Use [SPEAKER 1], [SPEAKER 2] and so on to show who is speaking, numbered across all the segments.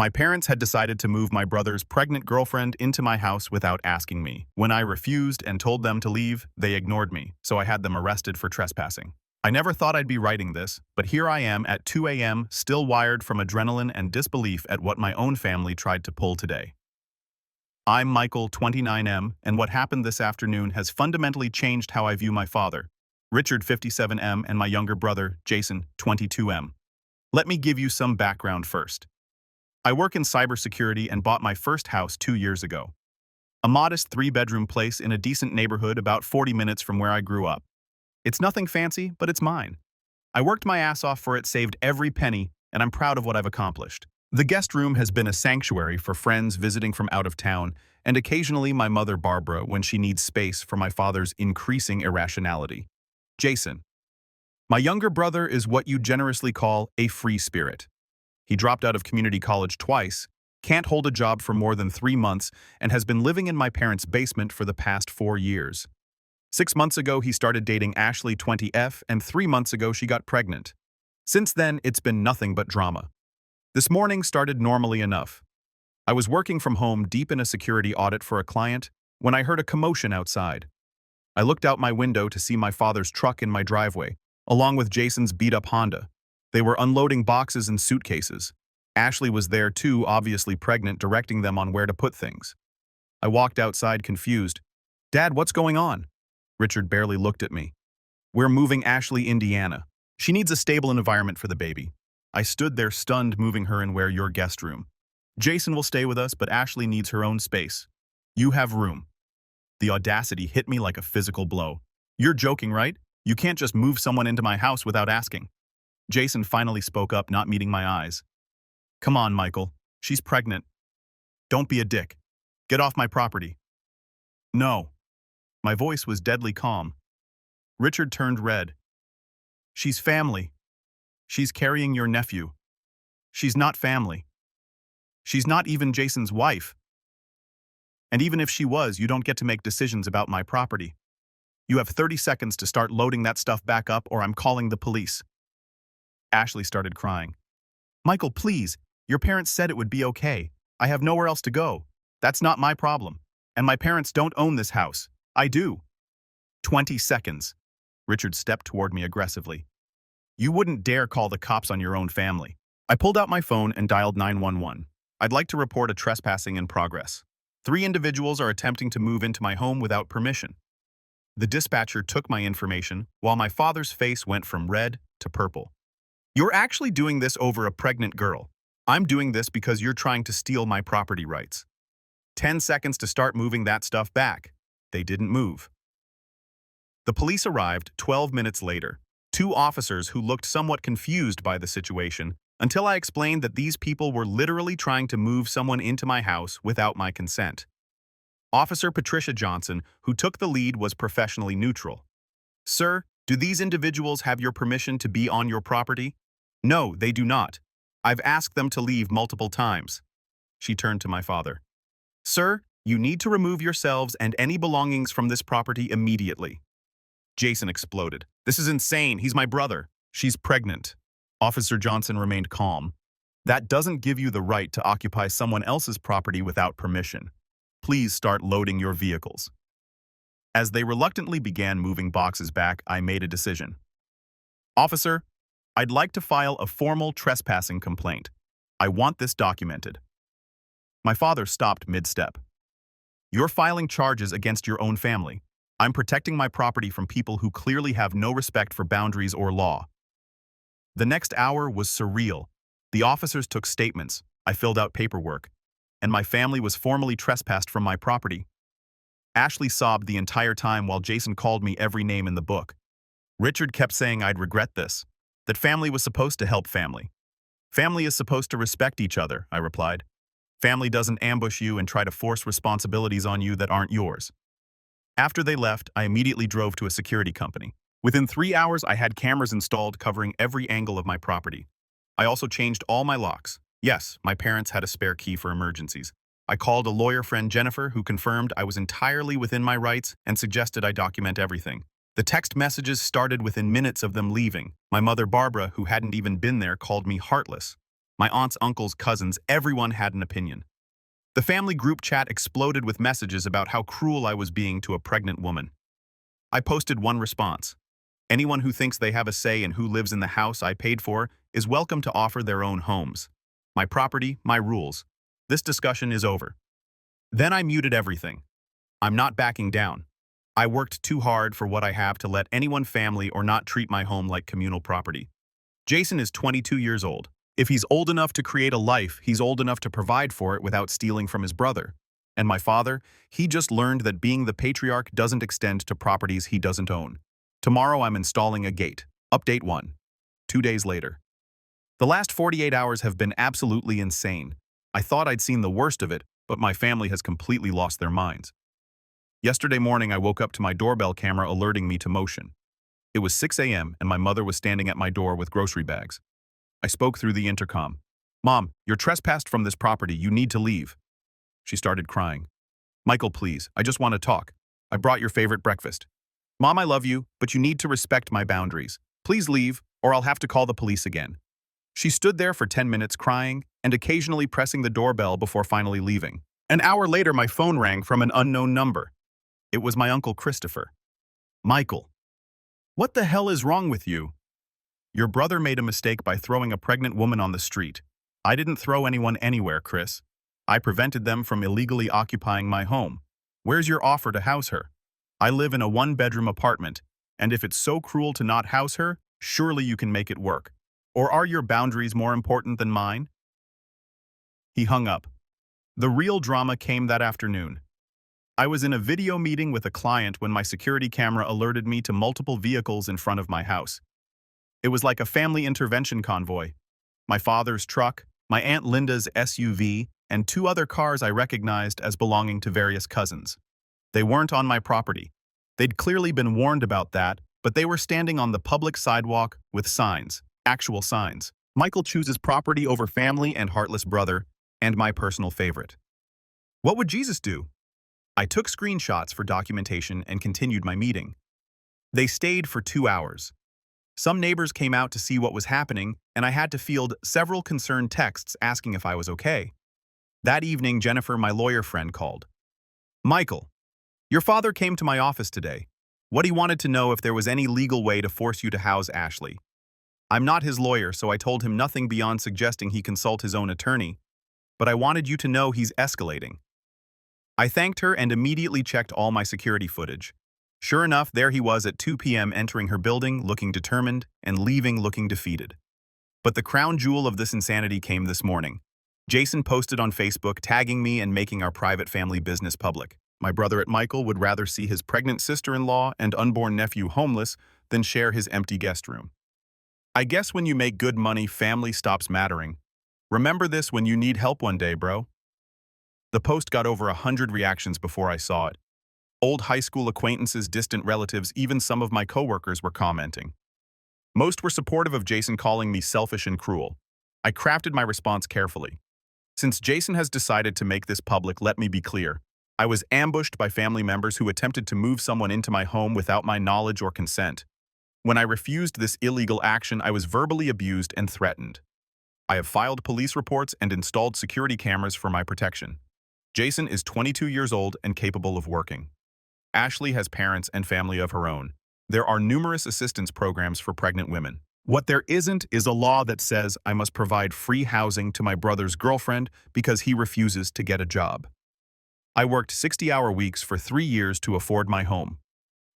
[SPEAKER 1] My parents had decided to move my brother's pregnant girlfriend into my house without asking me. When I refused and told them to leave, they ignored me, so I had them arrested for trespassing. I never thought I'd be writing this, but here I am at 2 a.m., still wired from adrenaline and disbelief at what my own family tried to pull today. I'm Michael, 29M, and what happened this afternoon has fundamentally changed how I view my father, Richard, 57M, and my younger brother, Jason, 22M. Let me give you some background first. I work in cybersecurity and bought my first house 2 years ago. A modest 3-bedroom place in a decent neighborhood about 40 minutes from where I grew up. It's nothing fancy, but it's mine. I worked my ass off for it, saved every penny, and I'm proud of what I've accomplished. The guest room has been a sanctuary for friends visiting from out of town, and occasionally my mother Barbara when she needs space for my father's increasing irrationality. Jason. My younger brother is what you generously call a free spirit. He dropped out of community college twice, can't hold a job for more than 3 months, and has been living in my parents' basement for the past 4 years. 6 months ago, he started dating Ashley, 20F, and 3 months ago she got pregnant. Since then, it's been nothing but drama. This morning started normally enough. I was working from home deep in a security audit for a client when I heard a commotion outside. I looked out my window to see my father's truck in my driveway, along with Jason's beat-up Honda. They were unloading boxes and suitcases. Ashley was there too, obviously pregnant, directing them on where to put things. I walked outside confused. "Dad, what's going on?" Richard barely looked at me. "We're moving Ashley, Indiana. She needs a stable environment for the baby." I stood there stunned, moving her in your guest room. "Jason will stay with us, but Ashley needs her own space. You have room." The audacity hit me like a physical blow. "You're joking, right? You can't just move someone into my house without asking." Jason finally spoke up, not meeting my eyes. "Come on, Michael. She's pregnant. Don't be a dick. Get off my property." "No." My voice was deadly calm. Richard turned red. "She's family. She's carrying your nephew. She's not family. She's not even Jason's wife. And even if she was, you don't get to make decisions about my property. You have 30 seconds to start loading that stuff back up or I'm calling the police." Ashley started crying. "Michael, please. Your parents said it would be okay. I have nowhere else to go. That's not my problem. And my parents don't own this house. I do." 20 seconds. Richard stepped toward me aggressively. "You wouldn't dare call the cops on your own family." I pulled out my phone and dialed 911. "I'd like to report a trespassing in progress. 3 individuals are attempting to move into my home without permission." The dispatcher took my information while my father's face went from red to purple. "You're actually doing this over a pregnant girl. I'm doing this because you're trying to steal my property rights. 10 seconds to start moving that stuff back." They didn't move. The police arrived 12 minutes later, 2 officers who looked somewhat confused by the situation until I explained that these people were literally trying to move someone into my house without my consent. Officer Patricia Johnson, who took the lead, was professionally neutral. "Sir, do these individuals have your permission to be on your property?" "No, they do not. I've asked them to leave multiple times." She turned to my father. "Sir, you need to remove yourselves and any belongings from this property immediately." Jason exploded. "This is insane. He's my brother. She's pregnant." Officer Johnson remained calm. "That doesn't give you the right to occupy someone else's property without permission. Please start loading your vehicles." As they reluctantly began moving boxes back, I made a decision. "Officer, I'd like to file a formal trespassing complaint. I want this documented." My father stopped mid-step. "You're filing charges against your own family. I'm protecting my property from people who clearly have no respect for boundaries or law." The next hour was surreal. The officers took statements, I filled out paperwork, and my family was formally trespassed from my property. Ashley sobbed the entire time while Jason called me every name in the book. Richard kept saying I'd regret this, that family was supposed to help family. "Family is supposed to respect each other," I replied. "Family doesn't ambush you and try to force responsibilities on you that aren't yours." After they left, I immediately drove to a security company. Within 3 hours, I had cameras installed covering every angle of my property. I also changed all my locks. Yes, my parents had a spare key for emergencies. I called a lawyer friend, Jennifer, who confirmed I was entirely within my rights and suggested I document everything. The text messages started within minutes of them leaving. My mother, Barbara, who hadn't even been there, called me heartless. My aunts, uncles, cousins, everyone had an opinion. The family group chat exploded with messages about how cruel I was being to a pregnant woman. I posted one response. Anyone who thinks they have a say in who lives in the house I paid for is welcome to offer their own homes. My property, my rules. This discussion is over. Then I muted everything. I'm not backing down. I worked too hard for what I have to let anyone family or not treat my home like communal property. Jason is 22 years old. If he's old enough to create a life, he's old enough to provide for it without stealing from his brother. And my father, he just learned that being the patriarch doesn't extend to properties he doesn't own. Tomorrow I'm installing a gate. Update 1. 2 days later. The last 48 hours have been absolutely insane. I thought I'd seen the worst of it, but my family has completely lost their minds. Yesterday morning I woke up to my doorbell camera alerting me to motion. It was 6 a.m. and my mother was standing at my door with grocery bags. I spoke through the intercom. "Mom, you're trespassed from this property. You need to leave." She started crying. "Michael, please, I just want to talk. I brought your favorite breakfast." "Mom, I love you, but you need to respect my boundaries. Please leave, or I'll have to call the police again." She stood there for 10 minutes crying and occasionally pressing the doorbell before finally leaving. An hour later, my phone rang from an unknown number. It was my uncle Christopher. "Michael, what the hell is wrong with you? Your brother made a mistake by throwing a pregnant woman on the street. I didn't throw anyone anywhere, Chris. I prevented them from illegally occupying my home. Where's your offer to house her? I live in a one-bedroom apartment, and if it's so cruel to not house her, surely you can make it work. Or are your boundaries more important than mine?" He hung up. The real drama came that afternoon. I was in a video meeting with a client when my security camera alerted me to multiple vehicles in front of my house. It was like a family intervention convoy. My father's truck, my Aunt Linda's SUV, and 2 other cars I recognized as belonging to various cousins. They weren't on my property. They'd clearly been warned about that, but they were standing on the public sidewalk with signs, actual signs. "Michael chooses property over family and heartless brother," and my personal favorite. What would Jesus do? I took screenshots for documentation and continued my meeting. They stayed for 2 hours. Some neighbors came out to see what was happening, and I had to field several concerned texts asking if I was okay. That evening, Jennifer, my lawyer friend, called. "Michael, your father came to my office today. What he wanted to know if there was any legal way to force you to house Ashley. I'm not his lawyer, so I told him nothing beyond suggesting he consult his own attorney, but I wanted you to know he's escalating." I thanked her and immediately checked all my security footage. Sure enough, there he was at 2 p.m. entering her building, looking determined, and leaving looking defeated. But the crown jewel of this insanity came this morning. Jason posted on Facebook tagging me and making our private family business public. My brother at Michael would rather see his pregnant sister-in-law and unborn nephew homeless than share his empty guest room. I guess when you make good money, family stops mattering. Remember this when you need help one day, bro. The post got over 100 reactions before I saw it. Old high school acquaintances, distant relatives, even some of my coworkers were commenting. Most were supportive of Jason calling me selfish and cruel. I crafted my response carefully. Since Jason has decided to make this public, let me be clear. I was ambushed by family members who attempted to move someone into my home without my knowledge or consent. When I refused this illegal action, I was verbally abused and threatened. I have filed police reports and installed security cameras for my protection. Jason is 22 years old and capable of working. Ashley has parents and family of her own. There are numerous assistance programs for pregnant women. What there isn't is a law that says I must provide free housing to my brother's girlfriend because he refuses to get a job. I worked 60-hour weeks for 3 years to afford my home.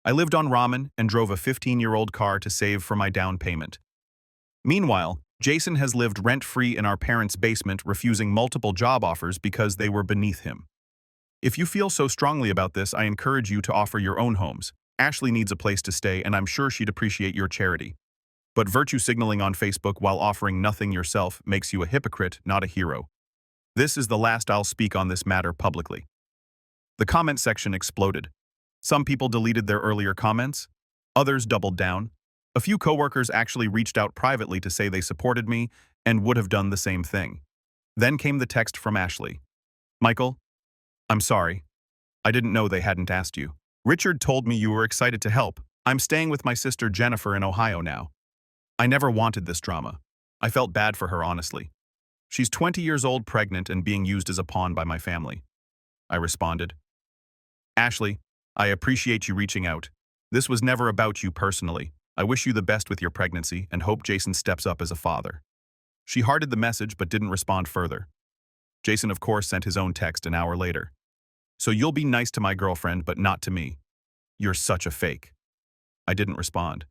[SPEAKER 1] I lived on ramen and drove a 15-year-old car to save for my down payment. Meanwhile, Jason has lived rent-free in our parents' basement, refusing multiple job offers because they were beneath him. If you feel so strongly about this, I encourage you to offer your own homes. Ashley needs a place to stay, and I'm sure she'd appreciate your charity. But virtue signaling on Facebook while offering nothing yourself makes you a hypocrite, not a hero. This is the last I'll speak on this matter publicly. The comment section exploded. Some people deleted their earlier comments. Others doubled down. A few coworkers actually reached out privately to say they supported me and would have done the same thing. Then came the text from Ashley. "Michael, I'm sorry. I didn't know they hadn't asked you. Richard told me you were excited to help. I'm staying with my sister Jennifer in Ohio now. I never wanted this drama. I felt bad for her, honestly. She's 20 years old, pregnant, and being used as a pawn by my family. I responded. Ashley, I appreciate you reaching out. This was never about you personally. I wish you the best with your pregnancy and hope Jason steps up as a father. She hearted the message but didn't respond further. Jason, of course, sent his own text an hour later. So you'll be nice to my girlfriend, but not to me. You're such a fake. I didn't respond.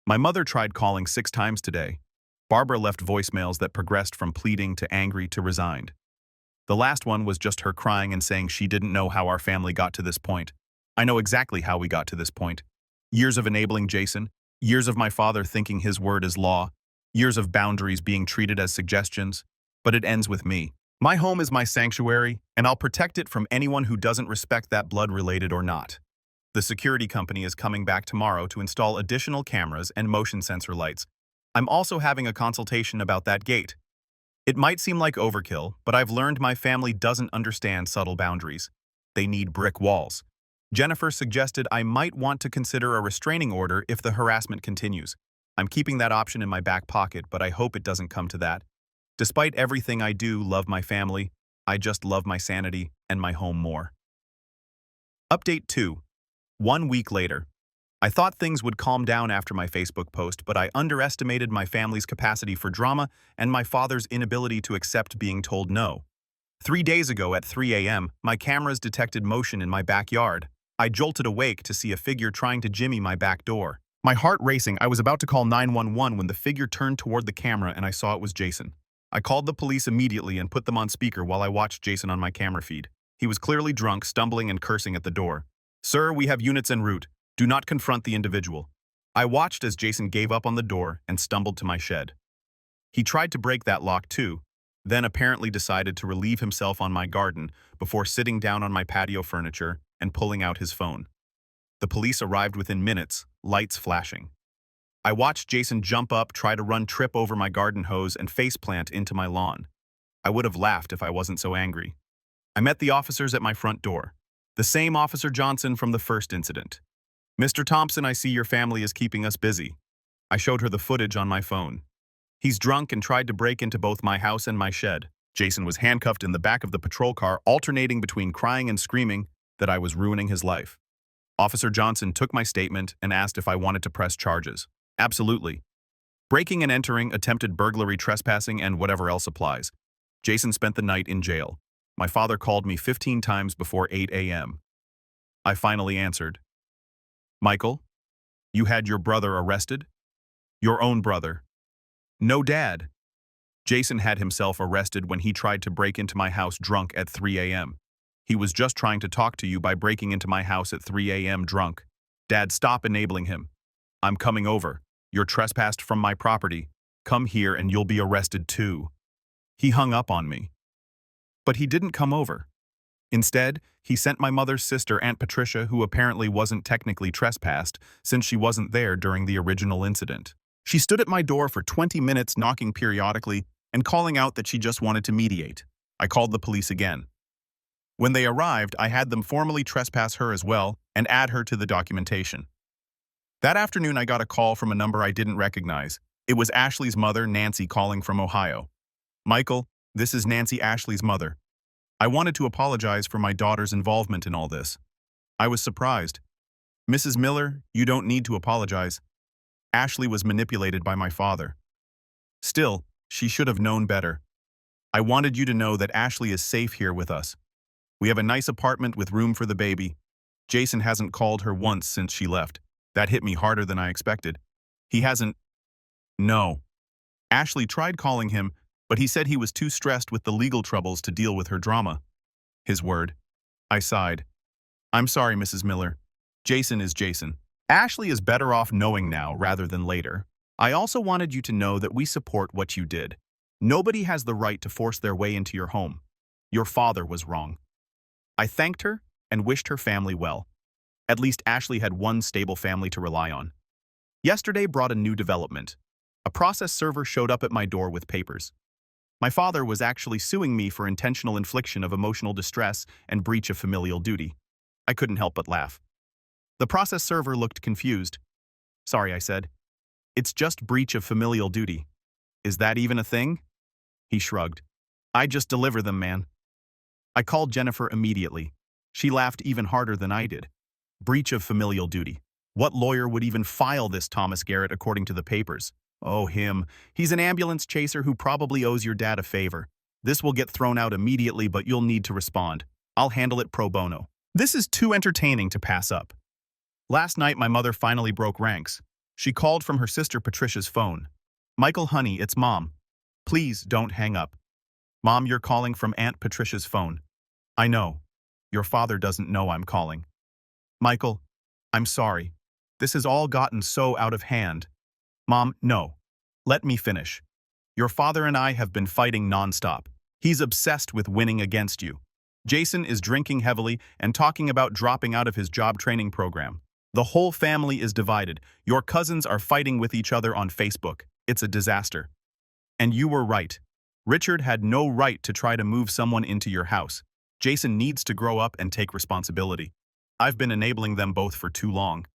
[SPEAKER 1] My mother tried calling 6 times today. Barbara left voicemails that progressed from pleading to angry to resigned. The last one was just her crying and saying she didn't know how our family got to this point. I know exactly how we got to this point. Years of enabling Jason, years of my father thinking his word is law, years of boundaries being treated as suggestions, but it ends with me. My home is my sanctuary, and I'll protect it from anyone who doesn't respect that, blood-related or not. The security company is coming back tomorrow to install additional cameras and motion sensor lights. I'm also having a consultation about that gate. It might seem like overkill, but I've learned my family doesn't understand subtle boundaries. They need brick walls. Jennifer suggested I might want to consider a restraining order if the harassment continues. I'm keeping that option in my back pocket, but I hope it doesn't come to that. Despite everything I do love my family, I just love my sanity and my home more. Update 2. 1 week later. I thought things would calm down after my Facebook post, but I underestimated my family's capacity for drama and my father's inability to accept being told no. 3 days ago at 3 a.m., my cameras detected motion in my backyard. I jolted awake to see a figure trying to jimmy my back door. My heart racing, I was about to call 911 when the figure turned toward the camera and I saw it was Jason. I called the police immediately and put them on speaker while I watched Jason on my camera feed. He was clearly drunk, stumbling and cursing at the door. "Sir, we have units en route. Do not confront the individual." I watched as Jason gave up on the door and stumbled to my shed. He tried to break that lock too, then apparently decided to relieve himself on my garden before sitting down on my patio furniture and pulling out his phone. The police arrived within minutes, lights flashing. I watched Jason jump up, try to trip over my garden hose and faceplant into my lawn. I would have laughed if I wasn't so angry. I met the officers at my front door. The same Officer Johnson from the first incident. "Mr. Thompson, I see your family is keeping us busy." I showed her the footage on my phone. "He's drunk and tried to break into both my house and my shed." Jason was handcuffed in the back of the patrol car, alternating between crying and screaming that I was ruining his life. Officer Johnson took my statement and asked if I wanted to press charges. Absolutely. Breaking and entering, attempted burglary, trespassing, and whatever else applies. Jason spent the night in jail. My father called me 15 times before 8 a.m. I finally answered. "Michael, you had your brother arrested? Your own brother?" "No, Dad. Jason had himself arrested when he tried to break into my house drunk at 3 a.m. He was just trying to talk to you by breaking into my house at 3 a.m. drunk. Dad, stop enabling him. I'm coming over. You're trespassed from my property. Come here and you'll be arrested too." He hung up on me. But he didn't come over. Instead, he sent my mother's sister, Aunt Patricia, who apparently wasn't technically trespassed since she wasn't there during the original incident. She stood at my door for 20 minutes, knocking periodically and calling out that she just wanted to mediate. I called the police again. When they arrived, I had them formally trespass her as well and add her to the documentation. That afternoon, I got a call from a number I didn't recognize. It was Ashley's mother, Nancy, calling from Ohio. "Michael, this is Nancy, Ashley's mother. I wanted to apologize for my daughter's involvement in all this." I was surprised. "Mrs. Miller, you don't need to apologize. Ashley was manipulated by my father. Still, she should have known better. I wanted you to know that Ashley is safe here with us. We have a nice apartment with room for the baby. Jason hasn't called her once since she left. That hit me harder than I expected. He hasn't." "No." Ashley tried calling him, but he said he was too stressed with the legal troubles to deal with her drama. His word. I sighed. "I'm sorry, Mrs. Miller. Jason is Jason. Ashley is better off knowing now rather than later. I also wanted you to know that we support what you did. Nobody has the right to force their way into your home. Your father was wrong." I thanked her and wished her family well. At least Ashley had one stable family to rely on. Yesterday brought a new development. A process server showed up at my door with papers. My father was actually suing me for intentional infliction of emotional distress and breach of familial duty. I couldn't help but laugh. The process server looked confused. "Sorry," I said. "It's just breach of familial duty. Is that even a thing?" He shrugged. I just deliver them, man. I called Jennifer immediately. She laughed even harder than I did. Breach of familial duty. What lawyer would even file this, Thomas Garrett, according to the papers? Oh, him. He's an ambulance chaser who probably owes your dad a favor. This will get thrown out immediately, but you'll need to respond. I'll handle it pro bono. This is too entertaining to pass up. Last night, my mother finally broke ranks. She called from her sister Patricia's phone. Michael, honey, it's Mom. Please don't hang up. Mom, you're calling from Aunt Patricia's phone. I know. Your father doesn't know I'm calling. Michael, I'm sorry. This has all gotten so out of hand. Mom, no. Let me finish. Your father and I have been fighting nonstop. He's obsessed with winning against you. Jason is drinking heavily and talking about dropping out of his job training program. The whole family is divided. Your cousins are fighting with each other on Facebook. It's a disaster. And you were right. Richard had no right to try to move someone into your house. Jason needs to grow up and take responsibility. I've been enabling them both for too long.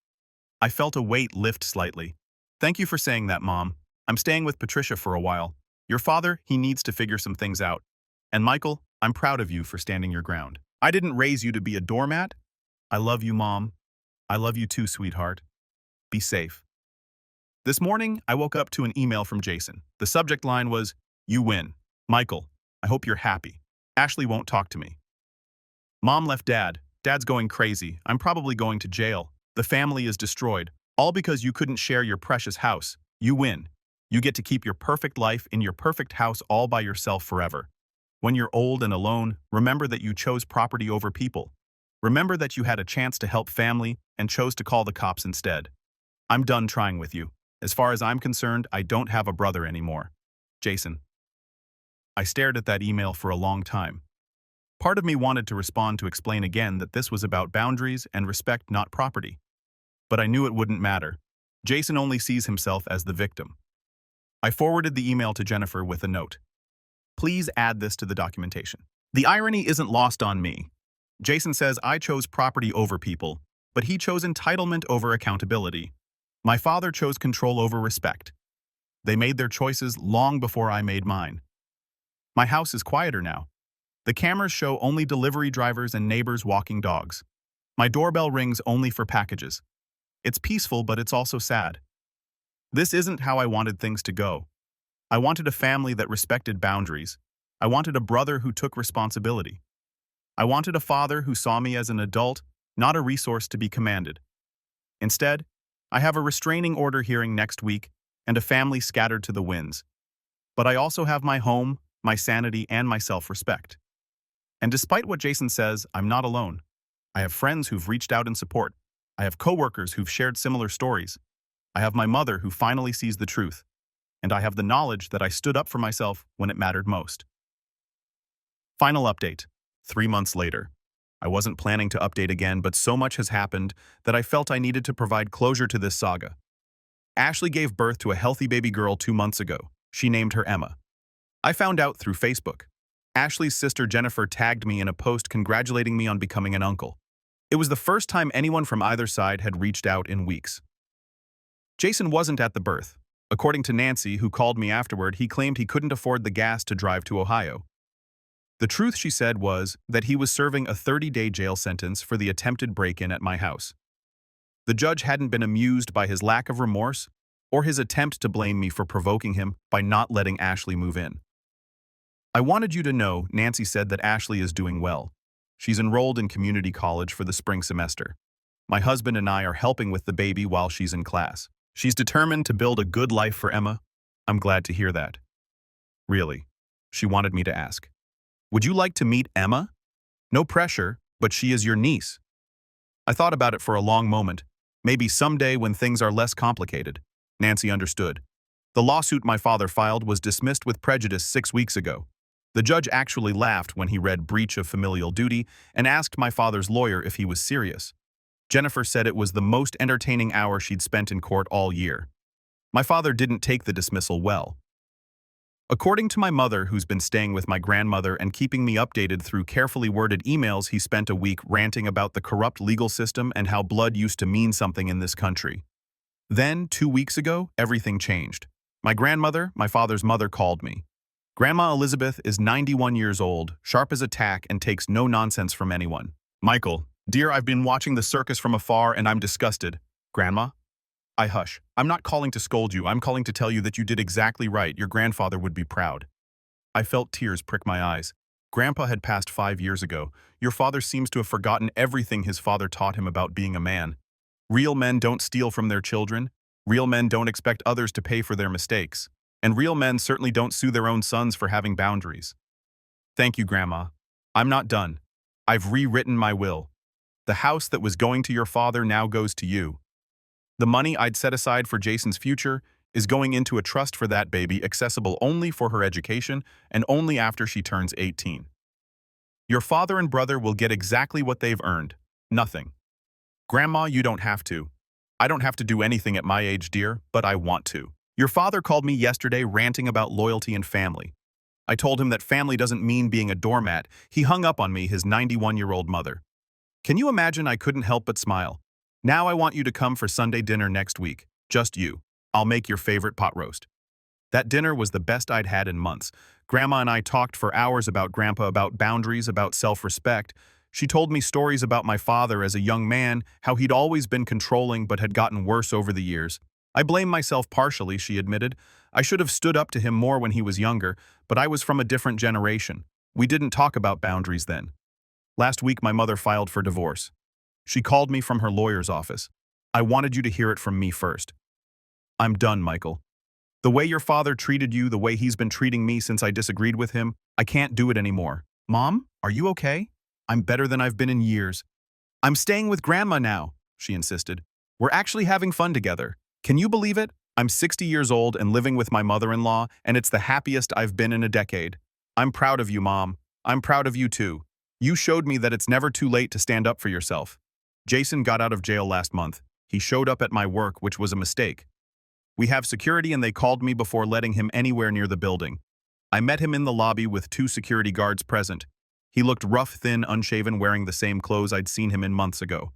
[SPEAKER 1] I felt a weight lift slightly. Thank you for saying that, Mom. I'm staying with Patricia for a while. Your father, he needs to figure some things out. And Michael, I'm proud of you for standing your ground. I didn't raise you to be a doormat. I love you, Mom. I love you too, sweetheart. Be safe. This morning, I woke up to an email from Jason. The subject line was, "You win. Michael, I hope you're happy. Ashley won't talk to me. Mom left Dad. Dad's going crazy. I'm probably going to jail. The family is destroyed. All because you couldn't share your precious house. You win. You get to keep your perfect life in your perfect house all by yourself forever. When you're old and alone, remember that you chose property over people. Remember that you had a chance to help family and chose to call the cops instead. I'm done trying with you. As far as I'm concerned, I don't have a brother anymore. Jason." I stared at that email for a long time. Part of me wanted to respond to explain again that this was about boundaries and respect, not property. But I knew it wouldn't matter. Jason only sees himself as the victim. I forwarded the email to Jennifer with a note. Please add this to the documentation. The irony isn't lost on me. Jason says I chose property over people, but he chose entitlement over accountability. My father chose control over respect. They made their choices long before I made mine. My house is quieter now. The cameras show only delivery drivers and neighbors walking dogs. My doorbell rings only for packages. It's peaceful, but it's also sad. This isn't how I wanted things to go. I wanted a family that respected boundaries. I wanted a brother who took responsibility. I wanted a father who saw me as an adult, not a resource to be commanded. Instead, I have a restraining order hearing next week and a family scattered to the winds. But I also have my home, my sanity, and my self-respect. And despite what Jason says, I'm not alone. I have friends who've reached out in support. I have coworkers who've shared similar stories. I have my mother who finally sees the truth. And I have the knowledge that I stood up for myself when it mattered most. Final update. 3 months later. I wasn't planning to update again, but so much has happened that I felt I needed to provide closure to this saga. Ashley gave birth to a healthy baby girl 2 months ago. She named her Emma. I found out through Facebook. Ashley's sister Jennifer tagged me in a post congratulating me on becoming an uncle. It was the first time anyone from either side had reached out in weeks. Jason wasn't at the birth. According to Nancy, who called me afterward, he claimed he couldn't afford the gas to drive to Ohio. The truth, she said, was that he was serving a 30-day jail sentence for the attempted break-in at my house. The judge hadn't been amused by his lack of remorse or his attempt to blame me for provoking him by not letting Ashley move in. I wanted you to know, Nancy said, that Ashley is doing well. She's enrolled in community college for the spring semester. My husband and I are helping with the baby while she's in class. She's determined to build a good life for Emma. I'm glad to hear that. Really, she wanted me to ask. Would you like to meet Emma? No pressure, but she is your niece. I thought about it for a long moment. Maybe someday when things are less complicated. Nancy understood. The lawsuit my father filed was dismissed with prejudice 6 weeks ago. The judge actually laughed when he read breach of familial duty and asked my father's lawyer if he was serious. Jennifer said it was the most entertaining hour she'd spent in court all year. My father didn't take the dismissal well. According to my mother, who's been staying with my grandmother and keeping me updated through carefully worded emails, he spent a week ranting about the corrupt legal system and how blood used to mean something in this country. Then, 2 weeks ago, everything changed. My grandmother, my father's mother, called me. Grandma Elizabeth is 91 years old, sharp as a tack, and takes no nonsense from anyone. Michael, dear, I've been watching the circus from afar and I'm disgusted. Grandma? I hush. I'm not calling to scold you. I'm calling to tell you that you did exactly right. Your grandfather would be proud. I felt tears prick my eyes. Grandpa had passed 5 years ago. Your father seems to have forgotten everything his father taught him about being a man. Real men don't steal from their children. Real men don't expect others to pay for their mistakes. And real men certainly don't sue their own sons for having boundaries. Thank you, Grandma. I'm not done. I've rewritten my will. The house that was going to your father now goes to you. The money I'd set aside for Jason's future is going into a trust for that baby, accessible only for her education and only after she turns 18. Your father and brother will get exactly what they've earned. Nothing. Grandma, you don't have to. I don't have to do anything at my age, dear, but I want to. Your father called me yesterday ranting about loyalty and family. I told him that family doesn't mean being a doormat. He hung up on me, his 91-year-old mother. Can you imagine? I couldn't help but smile. Now I want you to come for Sunday dinner next week. Just you. I'll make your favorite pot roast. That dinner was the best I'd had in months. Grandma and I talked for hours about Grandpa, about boundaries, about self-respect. She told me stories about my father as a young man, how he'd always been controlling but had gotten worse over the years. I blame myself partially, she admitted. I should have stood up to him more when he was younger, but I was from a different generation. We didn't talk about boundaries then. Last week, my mother filed for divorce. She called me from her lawyer's office. I wanted you to hear it from me first. I'm done, Michael. The way your father treated you, the way he's been treating me since I disagreed with him, I can't do it anymore. Mom, are you okay? I'm better than I've been in years. I'm staying with Grandma now, she insisted. We're actually having fun together. Can you believe it? I'm 60 years old and living with my mother-in-law, and it's the happiest I've been in a decade. I'm proud of you, Mom. I'm proud of you too. You showed me that it's never too late to stand up for yourself. Jason got out of jail last month. He showed up at my work, which was a mistake. We have security and they called me before letting him anywhere near the building. I met him in the lobby with 2 security guards present. He looked rough, thin, unshaven, wearing the same clothes I'd seen him in months ago.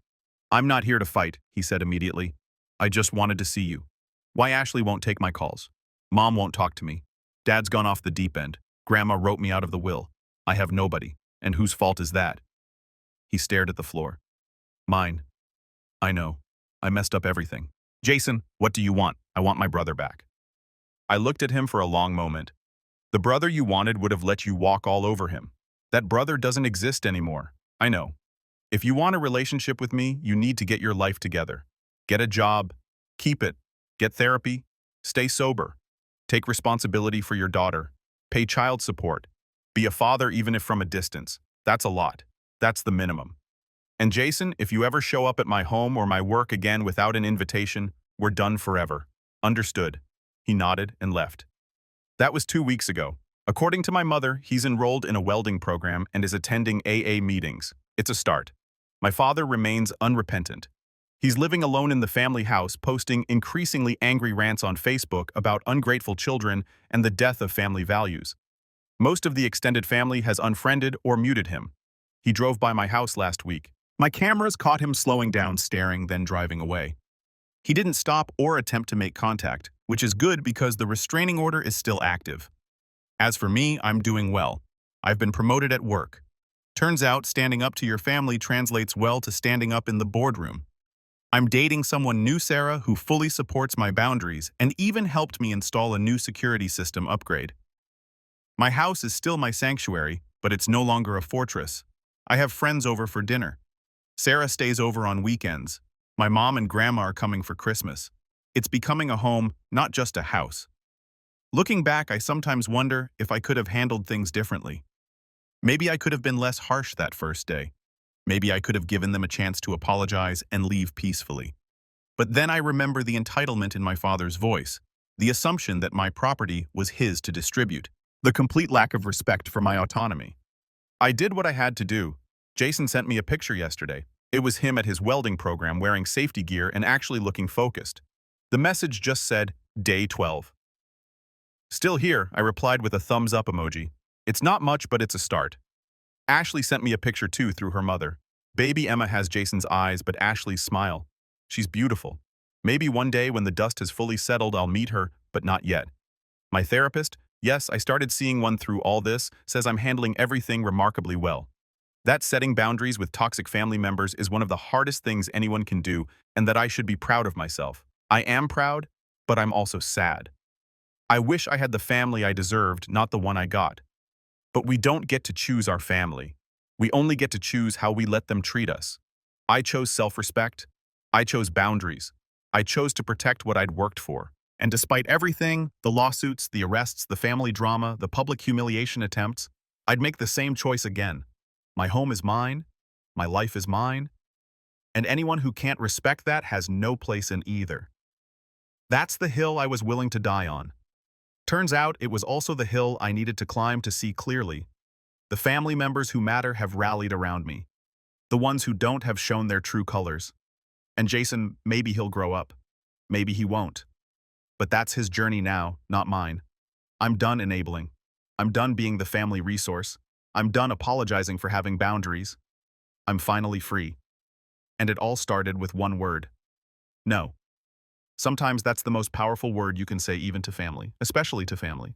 [SPEAKER 1] I'm not here to fight, he said immediately. I just wanted to see you. Why Ashley won't take my calls. Mom won't talk to me. Dad's gone off the deep end. Grandma wrote me out of the will. I have nobody. And whose fault is that? He stared at the floor. Mine. I know. I messed up everything. Jason, what do you want? I want my brother back. I looked at him for a long moment. The brother you wanted would have let you walk all over him. That brother doesn't exist anymore. I know. If you want a relationship with me, you need to get your life together. Get a job. Keep it. Get therapy. Stay sober. Take responsibility for your daughter. Pay child support. Be a father even if from a distance. That's a lot. That's the minimum. And Jason, if you ever show up at my home or my work again without an invitation, we're done forever. Understood. He nodded and left. That was 2 weeks ago. According to my mother, he's enrolled in a welding program and is attending AA meetings. It's a start. My father remains unrepentant. He's living alone in the family house, posting increasingly angry rants on Facebook about ungrateful children and the death of family values. Most of the extended family has unfriended or muted him. He drove by my house last week. My cameras caught him slowing down, staring, then driving away. He didn't stop or attempt to make contact, which is good because the restraining order is still active. As for me, I'm doing well. I've been promoted at work. Turns out, standing up to your family translates well to standing up in the boardroom. I'm dating someone new, Sarah, who fully supports my boundaries and even helped me install a new security system upgrade. My house is still my sanctuary, but it's no longer a fortress. I have friends over for dinner. Sarah stays over on weekends. My mom and grandma are coming for Christmas. It's becoming a home, not just a house. Looking back, I sometimes wonder if I could have handled things differently. Maybe I could have been less harsh that first day. Maybe I could have given them a chance to apologize and leave peacefully. But then I remember the entitlement in my father's voice, the assumption that my property was his to distribute, the complete lack of respect for my autonomy. I did what I had to do. Jason sent me a picture yesterday. It was him at his welding program wearing safety gear and actually looking focused. The message just said, Day 12. Still here, I replied with a thumbs up emoji. It's not much, but it's a start. Ashley sent me a picture too through her mother. Baby Emma has Jason's eyes, but Ashley's smile. She's beautiful. Maybe one day when the dust has fully settled, I'll meet her, but not yet. My therapist, Yes, I started seeing one through all this, says I'm handling everything remarkably well. That setting boundaries with toxic family members is one of the hardest things anyone can do, and that I should be proud of myself. I am proud, but I'm also sad. I wish I had the family I deserved, not the one I got. But we don't get to choose our family. We only get to choose how we let them treat us. I chose self-respect. I chose boundaries. I chose to protect what I'd worked for. And despite everything, the lawsuits, the arrests, the family drama, the public humiliation attempts, I'd make the same choice again. My home is mine. My life is mine. And anyone who can't respect that has no place in either. That's the hill I was willing to die on. Turns out it was also the hill I needed to climb to see clearly. The family members who matter have rallied around me. The ones who don't have shown their true colors. And Jason, maybe he'll grow up. Maybe he won't. But that's his journey now, not mine. I'm done enabling. I'm done being the family resource. I'm done apologizing for having boundaries. I'm finally free. And it all started with one word. No. Sometimes that's the most powerful word you can say even to family, especially to family.